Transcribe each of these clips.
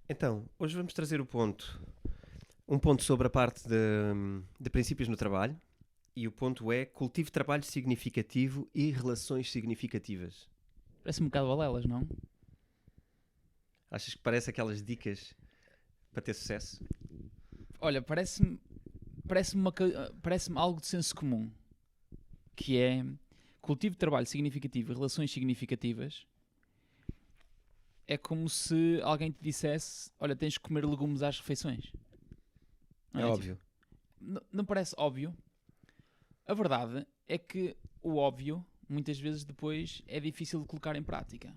Então, hoje vamos trazer um ponto sobre a parte de princípios no trabalho, e o ponto é cultivo de trabalho significativo e relações significativas. Parece um bocado balelas, não? Achas que parece aquelas dicas para ter sucesso? Olha, parece-me algo de senso comum, que é cultivo de trabalho significativo e relações significativas. É como se alguém te dissesse: olha, tens que comer legumes às refeições. Não É é? Tipo, óbvio. não parece óbvio? A verdade é que o óbvio, muitas vezes depois, é difícil de colocar em prática.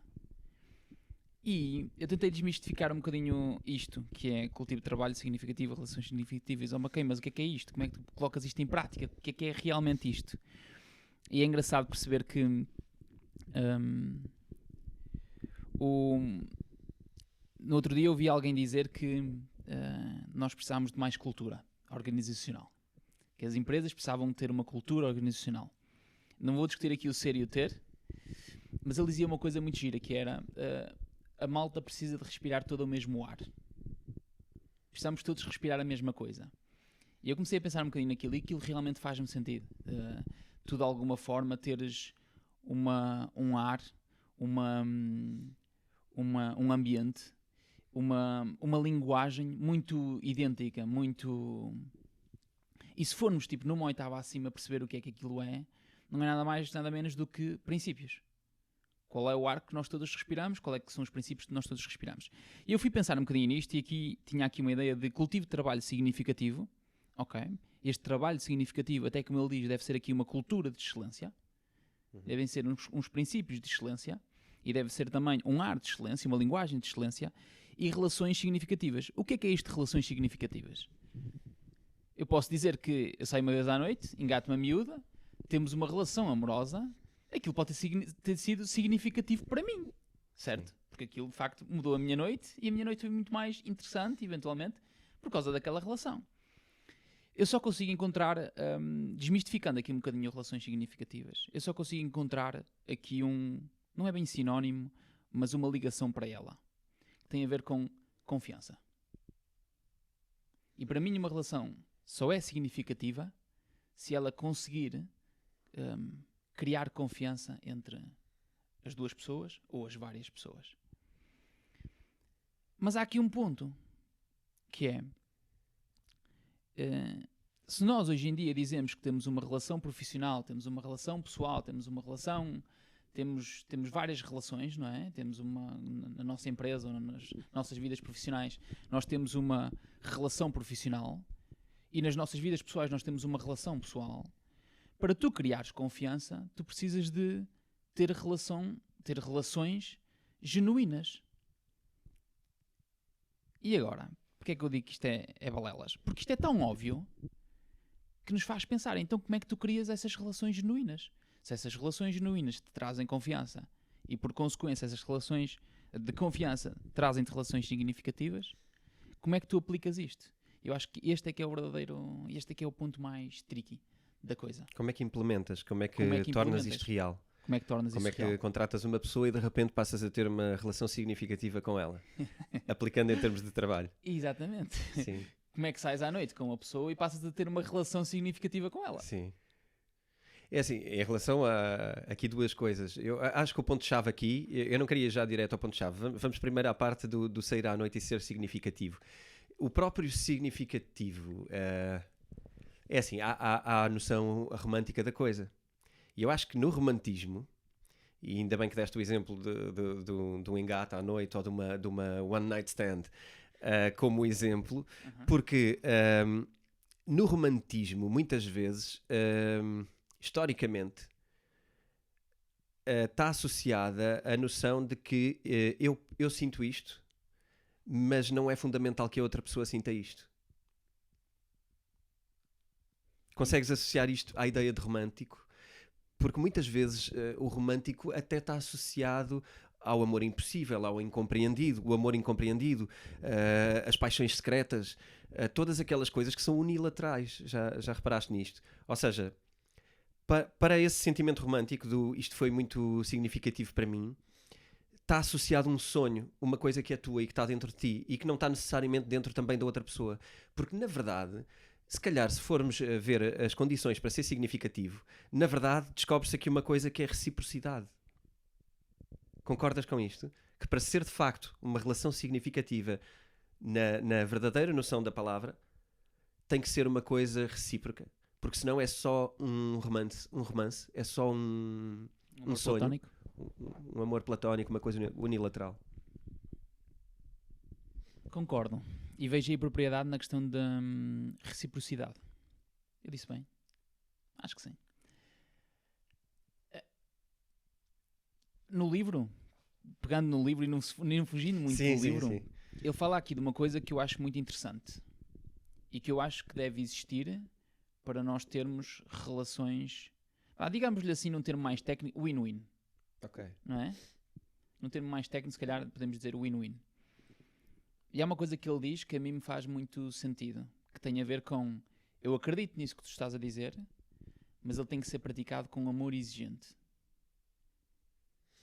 E eu tentei desmistificar um bocadinho isto, que é cultivo de trabalho significativo, relações significativas. Oh, ok, mas o que é isto? Como é que tu colocas isto em prática? O que é realmente isto? E é engraçado perceber que hum, o, no outro dia eu ouvi alguém dizer que nós precisávamos de mais cultura organizacional. Que as empresas precisavam ter uma cultura organizacional. Não vou discutir aqui o ser e o ter, mas ele dizia uma coisa muito gira, que era a malta precisa de respirar todo o mesmo ar. Precisamos todos respirar a mesma coisa. E eu comecei a pensar um bocadinho naquilo e aquilo realmente faz-me sentido. Tu de alguma forma teres um ar, uma, um ambiente, uma linguagem muito idêntica, muito... E se formos tipo numa oitava acima perceber o que é que aquilo é, não é nada mais, nada menos do que princípios. Qual é o ar que nós todos respiramos? Qual é que são os princípios que nós todos respiramos? E eu fui pensar um bocadinho nisto e aqui tinha aqui uma ideia de cultivo de trabalho significativo. Ok? Este trabalho significativo, até como ele diz, deve ser aqui uma cultura de excelência. Devem ser uns princípios de excelência. E deve ser também um ar de excelência, uma linguagem de excelência. E relações significativas. O que é isto de relações significativas? Eu posso dizer que eu saio uma vez à noite, engato uma miúda, temos uma relação amorosa, aquilo pode ter sido significativo para mim, certo? Porque aquilo de facto mudou a minha noite e a minha noite foi muito mais interessante, eventualmente, por causa daquela relação. Eu só consigo encontrar, desmistificando aqui um bocadinho relações significativas, eu só consigo encontrar aqui não é bem sinónimo, mas uma ligação para ela, que tem a ver com confiança. E para mim uma relação só é significativa se ela conseguir criar confiança entre as duas pessoas ou as várias pessoas. Mas há aqui um ponto, que é se nós hoje em dia dizemos que temos uma relação profissional, temos uma relação pessoal, temos uma relação, temos várias relações, não é? Temos na nossa empresa ou nas nossas vidas profissionais, nós temos uma relação profissional e nas nossas vidas pessoais nós temos uma relação pessoal. Para tu criares confiança, tu precisas de ter relações genuínas. E agora? Porquê é que eu digo que isto é balelas? Porque isto é tão óbvio que nos faz pensar, então como é que tu crias essas relações genuínas? Se essas relações genuínas te trazem confiança e por consequência essas relações de confiança trazem-te relações significativas, como é que tu aplicas isto? Eu acho que este é que é o verdadeiro, este é que é o ponto mais tricky da coisa. Como é que implementas? Como é Como é que que tornas isto implementas? real? Como é que tornas Como isso é real? que contratas uma pessoa e de repente passas a ter uma relação significativa com ela? Aplicando em termos de trabalho. Exatamente. Sim, Como é que sais à noite com uma pessoa e passas a ter uma relação significativa com ela? sim. É assim, em relação a aqui duas coisas. Eu acho que o ponto-chave aqui, eu não queria ir já direto ao ponto-chave. Vamos primeiro à parte do sair à noite e ser significativo. O próprio significativo é assim, há a noção romântica da coisa. E eu acho que no romantismo, e ainda bem que deste o exemplo de um engate à noite ou de uma one night stand como exemplo, porque no romantismo, muitas vezes, historicamente, está associada a noção de que eu sinto isto, mas não é fundamental que a outra pessoa sinta isto. Consegues associar isto à ideia de romântico? Porque muitas vezes o romântico até está associado ao amor impossível, ao incompreendido, o amor incompreendido, as paixões secretas, todas aquelas coisas que são unilaterais. Já reparaste nisto? Ou seja, para esse sentimento romântico do isto foi muito significativo para mim, está associado a um sonho, uma coisa que é tua e que está dentro de ti e que não está necessariamente dentro também da outra pessoa. Porque, na verdade, se calhar, se formos ver as condições para ser significativo, na verdade, descobre-se aqui uma coisa que é reciprocidade. Concordas com isto? Que para ser, de facto, uma relação significativa na verdadeira noção da palavra, tem que ser uma coisa recíproca. Porque senão é só um romance, é só um sonho. Platónico. Um amor platónico, uma coisa unilateral. Concordo. E vejo aí propriedade na questão da reciprocidade. Eu disse bem? Acho que sim. No livro, pegando no livro e não fugindo muito do livro, ele fala aqui de uma coisa que eu acho muito interessante e que eu acho que deve existir para nós termos relações, digamos-lhe assim num termo mais técnico, win-win. Ok. Não é? Num termo mais técnico, se calhar podemos dizer win-win. E há uma coisa que ele diz que a mim me faz muito sentido, que tem a ver com, eu acredito nisso que tu estás a dizer, mas ele tem que ser praticado com amor exigente.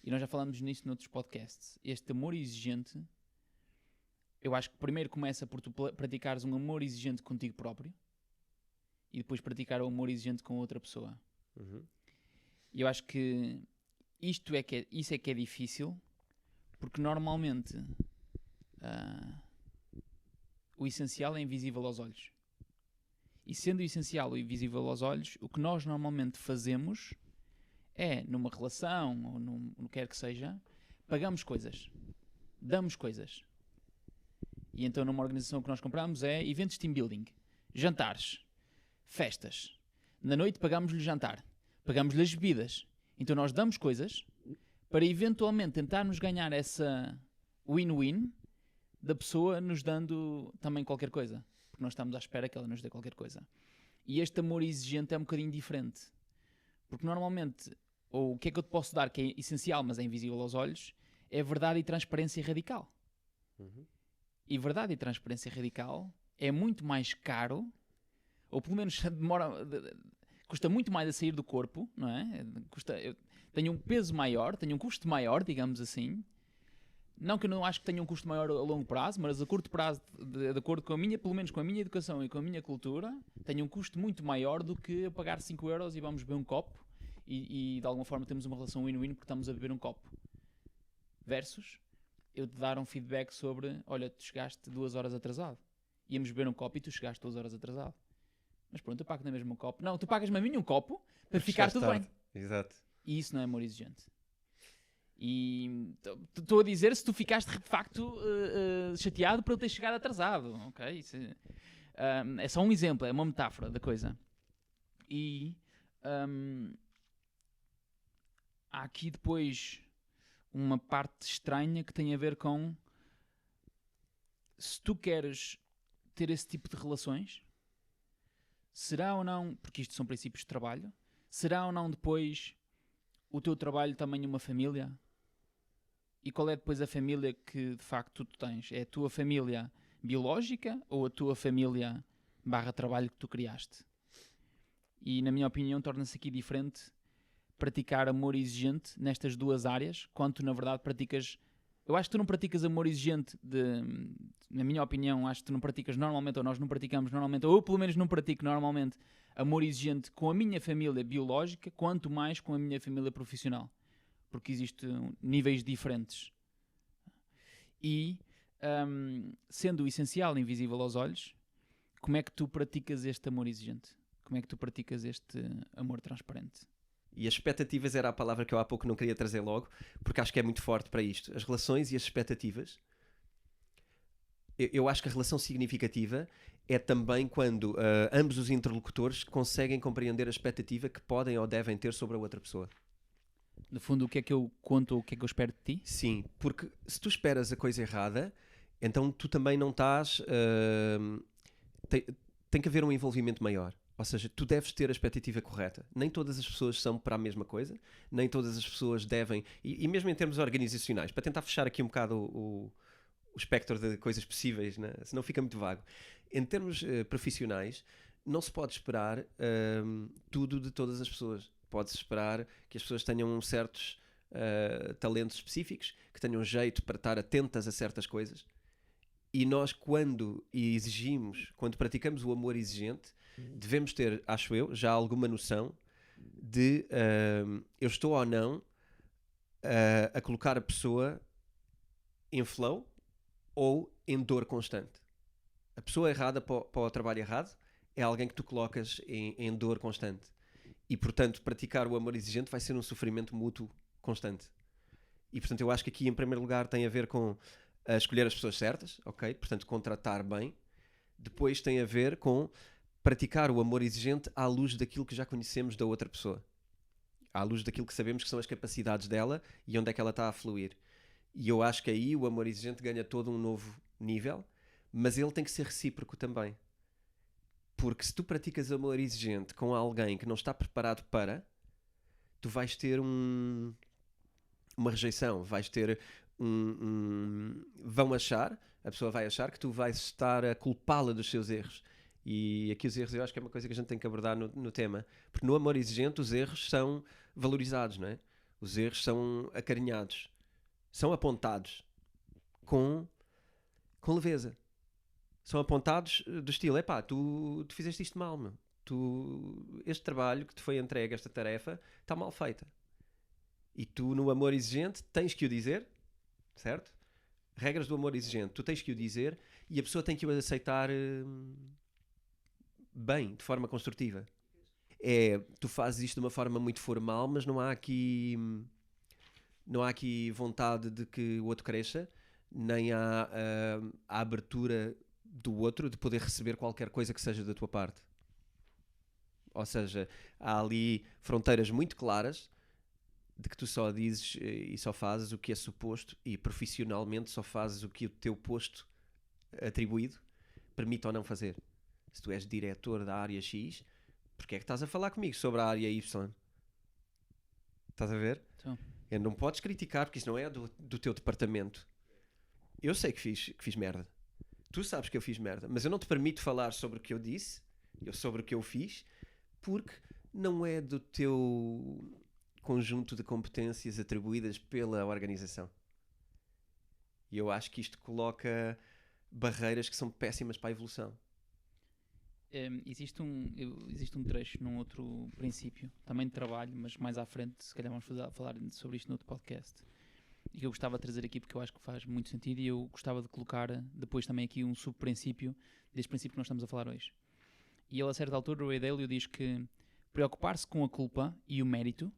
E nós já falamos nisso noutros podcasts. Este amor exigente, eu acho que primeiro começa por tu praticares um amor exigente contigo próprio e depois praticar o amor exigente com outra pessoa. E eu acho que isso é que é difícil, porque normalmente o essencial é invisível aos olhos. E sendo o essencial e invisível aos olhos, o que nós normalmente fazemos é, numa relação ou no que quer que seja, pagamos coisas, damos coisas. E então numa organização que nós compramos é eventos team building, jantares, festas. Na noite pagamos-lhe jantar, pagamos-lhe as bebidas. Então nós damos coisas para eventualmente tentarmos ganhar essa win-win da pessoa nos dando também qualquer coisa. Porque nós estamos à espera que ela nos dê qualquer coisa. E este amor exigente é um bocadinho diferente. Porque normalmente, ou o que é que eu te posso dar que é essencial, mas é invisível aos olhos, é verdade e transparência radical. E verdade e transparência radical é muito mais caro, ou pelo menos custa muito mais a sair do corpo, não é? Tenho um peso maior, tenho um custo maior, digamos assim. Não que eu não acho que tenha um custo maior a longo prazo, mas a curto prazo, de acordo com pelo menos com a minha educação e com a minha cultura, tenho um custo muito maior do que pagar 5 euros e vamos beber um copo e de alguma forma temos uma relação win-win porque estamos a beber um copo. Versus eu te dar um feedback sobre, olha, tu chegaste 2 horas atrasado. Íamos beber um copo e tu chegaste 2 horas atrasado. Mas pronto, eu pago na mesma um copo. Não, tu pagas-me a mim um copo para ficar tudo bem. Exato. E isso não é amor exigente. E estou a dizer se tu ficaste de facto chateado por ele ter chegado atrasado. Okay? Isso é só um exemplo, é uma metáfora da coisa. E há aqui depois uma parte estranha que tem a ver com se tu queres ter esse tipo de relações, será ou não, porque isto são princípios de trabalho, será ou não depois o teu trabalho também uma família? E qual é depois a família que de facto tu tens? É a tua família biológica ou a tua família /trabalho que tu criaste? E na minha opinião torna-se aqui diferente praticar amor exigente nestas duas áreas, quanto na verdade praticas... Eu acho que tu não praticas amor exigente, na minha opinião, acho que tu não praticas normalmente, ou nós não praticamos normalmente, ou eu pelo menos não pratico normalmente amor exigente com a minha família biológica, quanto mais com a minha família profissional. Porque existem níveis diferentes. E, sendo o essencial invisível aos olhos, como é que tu praticas este amor exigente? Como é que tu praticas este amor transparente? E as expectativas era a palavra que eu há pouco não queria trazer logo, porque acho que é muito forte para isto. As relações e as expectativas. Eu acho que a relação significativa é também quando ambos os interlocutores conseguem compreender a expectativa que podem ou devem ter sobre a outra pessoa. No fundo, o que é que eu conto ou o que é que eu espero de ti? Sim, porque se tu esperas a coisa errada, então tu também não estás... tem que haver um envolvimento maior. Ou seja, tu deves ter a expectativa correta. Nem todas as pessoas são para a mesma coisa, nem todas as pessoas devem... E mesmo em termos organizacionais, para tentar fechar aqui um bocado o espectro de coisas possíveis, né? Senão fica muito vago. Em termos profissionais, não se pode esperar tudo de todas as pessoas. Pode-se esperar que as pessoas tenham certos talentos específicos, que tenham jeito para estar atentas a certas coisas. E nós, quando praticamos o amor exigente, devemos ter, acho eu, já alguma noção de eu estou ou não a colocar a pessoa em flow ou em dor constante. A pessoa errada para o trabalho errado é alguém que tu colocas em dor constante. E, portanto, praticar o amor exigente vai ser um sofrimento mútuo constante. E, portanto, eu acho que aqui, em primeiro lugar, tem a ver com escolher as pessoas certas, ok? Portanto, contratar bem. Depois tem a ver com praticar o amor exigente à luz daquilo que já conhecemos da outra pessoa. À luz daquilo que sabemos que são as capacidades dela e onde é que ela está a fluir. E eu acho que aí o amor exigente ganha todo um novo nível, mas ele tem que ser recíproco também. Porque se tu praticas amor exigente com alguém que não está preparado para, tu vais ter uma rejeição, vais ter a pessoa vai achar que tu vais estar a culpá-la dos seus erros. E aqui os erros eu acho que é uma coisa que a gente tem que abordar no tema. Porque no amor exigente os erros são valorizados, não é? Os erros são acarinhados, são apontados com leveza. São apontados do estilo, epá, tu fizeste isto mal, meu. Este trabalho que te foi entregue, esta tarefa, está mal feita. E tu, no amor exigente, tens que o dizer, certo? Regras do amor exigente, tu tens que o dizer e a pessoa tem que o aceitar bem, de forma construtiva. Tu fazes isto de uma forma muito formal, mas não há aqui vontade de que o outro cresça, nem há a abertura do outro de poder receber qualquer coisa que seja da tua parte. Ou seja, há ali fronteiras muito claras de que tu só dizes e só fazes o que é suposto e profissionalmente só fazes o que o teu posto atribuído permite ou não fazer. Se tu és diretor da área X, porque é que estás a falar comigo sobre a área Y? Estás a ver? Então. Não podes criticar porque isso não é do teu departamento. Eu sei que fiz merda. Tu sabes que eu fiz merda, mas eu não te permito falar sobre o que eu disse, sobre o que eu fiz, porque não é do teu conjunto de competências atribuídas pela organização. E eu acho que isto coloca barreiras que são péssimas para a evolução. Existe um trecho num outro princípio, também de trabalho, mas mais à frente, se calhar vamos falar sobre isto no outro podcast, e que eu gostava de trazer aqui porque eu acho que faz muito sentido e eu gostava de colocar depois também aqui um subprincípio deste princípio que nós estamos a falar hoje. E ele a certa altura, o Ray Dalio, diz que preocupar-se com a culpa e o mérito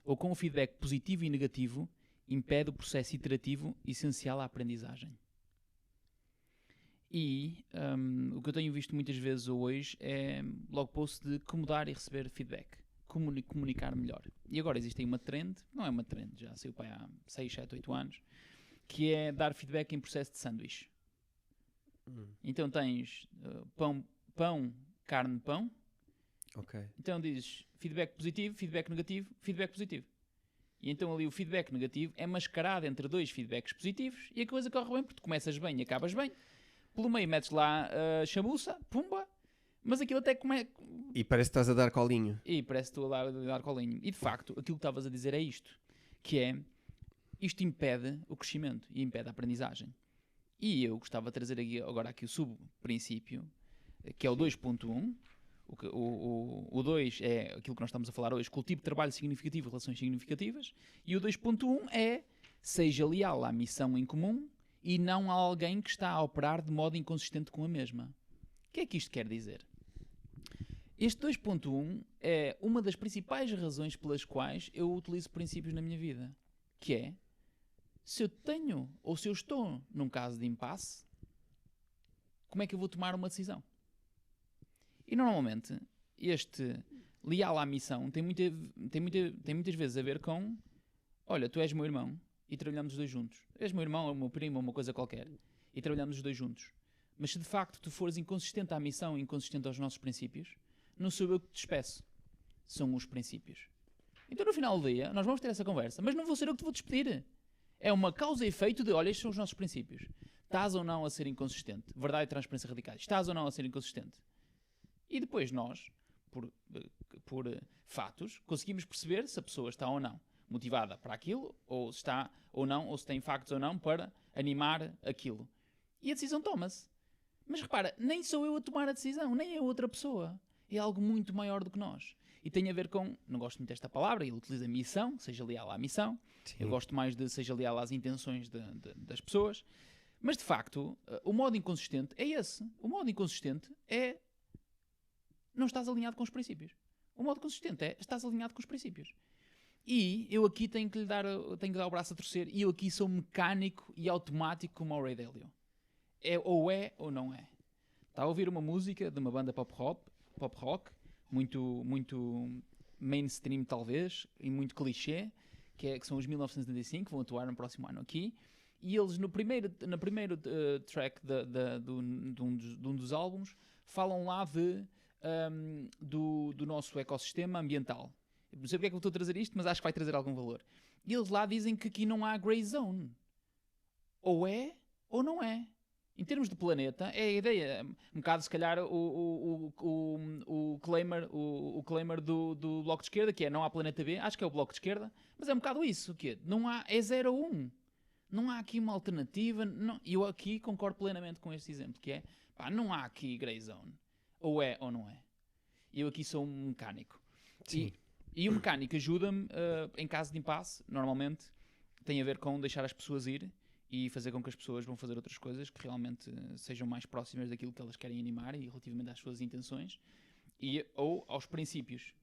ou com o feedback positivo e negativo impede o processo iterativo essencial à aprendizagem. E o que eu tenho visto muitas vezes hoje é blog post de como dar e receber feedback, comunicar melhor. E agora existe aí uma trend, não é uma trend, já saiu para há 6, 7, 8 anos, que é dar feedback em processo de sanduíche. Então tens pão, carne, pão. Okay. Então dizes feedback positivo, feedback negativo, feedback positivo. E então ali o feedback negativo é mascarado entre dois feedbacks positivos e a coisa corre bem porque tu começas bem e acabas bem. Pelo meio metes lá a chamuça, pumba, mas aquilo até E parece que estás a dar colinho. E parece que estou a dar colinho. E de facto, aquilo que estavas a dizer é isto, que é, isto impede o crescimento e impede a aprendizagem. E eu gostava de trazer agora aqui o subprincípio, que é o 2.1. O 2 é aquilo que nós estamos a falar hoje, cultivo de trabalho significativo e relações significativas. E o 2.1 é, seja leal à missão em comum e não a alguém que está a operar de modo inconsistente com a mesma. O que é que isto quer dizer? Este 2.1 é uma das principais razões pelas quais eu utilizo princípios na minha vida. Que é, se eu tenho ou se eu estou num caso de impasse, como é que eu vou tomar uma decisão? E normalmente, este leal à missão tem muitas vezes a ver com, olha, tu és meu irmão e trabalhamos os dois juntos. És meu irmão, ou meu primo, ou uma coisa qualquer. E trabalhamos os dois juntos. Mas se de facto tu fores inconsistente à missão e inconsistente aos nossos princípios, não sou eu que te despeço. São os princípios. Então no final do dia, nós vamos ter essa conversa, mas não vou ser eu que te vou despedir. É uma causa e efeito de, olha, estes são os nossos princípios. Estás ou não a ser inconsistente? Verdade e transparência radicais. Estás ou não a ser inconsistente? E depois nós, por fatos, conseguimos perceber se a pessoa está ou não. motivada para aquilo, ou se está ou não, ou se tem factos ou não para animar aquilo. E a decisão toma-se. Mas repara, nem sou eu a tomar a decisão, nem é outra pessoa. É algo muito maior do que nós. E tem a ver com, não gosto muito desta palavra, ele utiliza missão, seja leal à missão. Sim. Eu gosto mais de seja leal às intenções das pessoas. Mas de facto, o modo inconsistente é esse. O modo inconsistente é não estás alinhado com os princípios. O modo consistente é estás alinhado com os princípios. E eu aqui tenho que dar o braço a torcer, e eu aqui sou mecânico e automático como o Ray Dalio. É ou não é. Está a ouvir uma música de uma banda pop rock muito, muito mainstream talvez, e muito clichê, que são os 1975, que vão atuar no próximo ano aqui, e eles no primeiro track de um dos álbuns falam lá do nosso ecossistema ambiental. Não sei porque é que eu estou a trazer isto, mas acho que vai trazer algum valor. E eles lá dizem que aqui não há grey zone. Ou é ou não é. Em termos de planeta, é a ideia. Um bocado, se calhar, o claimer do Bloco de Esquerda, que é não há planeta B, acho que é o Bloco de Esquerda, mas é um bocado isso. Que não há, é 0 ou 1. Não há aqui uma alternativa. E eu aqui concordo plenamente com este exemplo, que é, não há aqui grey zone. Ou é ou não é. Eu aqui sou um mecânico. Sim. E o mecânico ajuda-me, em caso de impasse, normalmente, tem a ver com deixar as pessoas ir e fazer com que as pessoas vão fazer outras coisas que realmente sejam mais próximas daquilo que elas querem animar e relativamente às suas intenções ou aos princípios.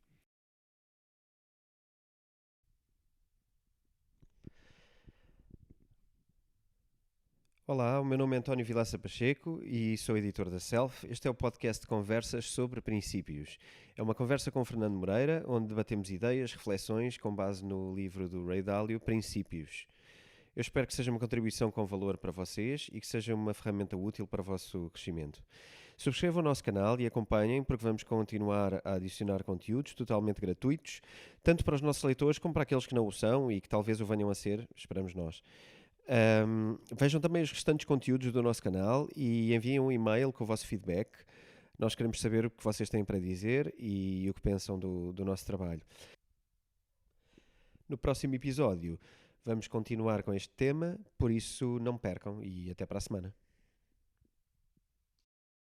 Olá, o meu nome é António Vilaça Pacheco e sou editor da Self. Este é o podcast de conversas sobre princípios. É uma conversa com Fernando Moreira, onde debatemos ideias, reflexões com base no livro do Ray Dalio, Princípios. Eu espero que seja uma contribuição com valor para vocês e que seja uma ferramenta útil para o vosso crescimento. Subscrevam o nosso canal e acompanhem, porque vamos continuar a adicionar conteúdos totalmente gratuitos, tanto para os nossos leitores como para aqueles que não o são e que talvez o venham a ser, esperamos nós. Vejam também os restantes conteúdos do nosso canal e enviem um e-mail com o vosso feedback. Nós queremos saber o que vocês têm para dizer e o que pensam do nosso trabalho. No próximo episódio vamos continuar com este tema, por isso não percam e até para a semana.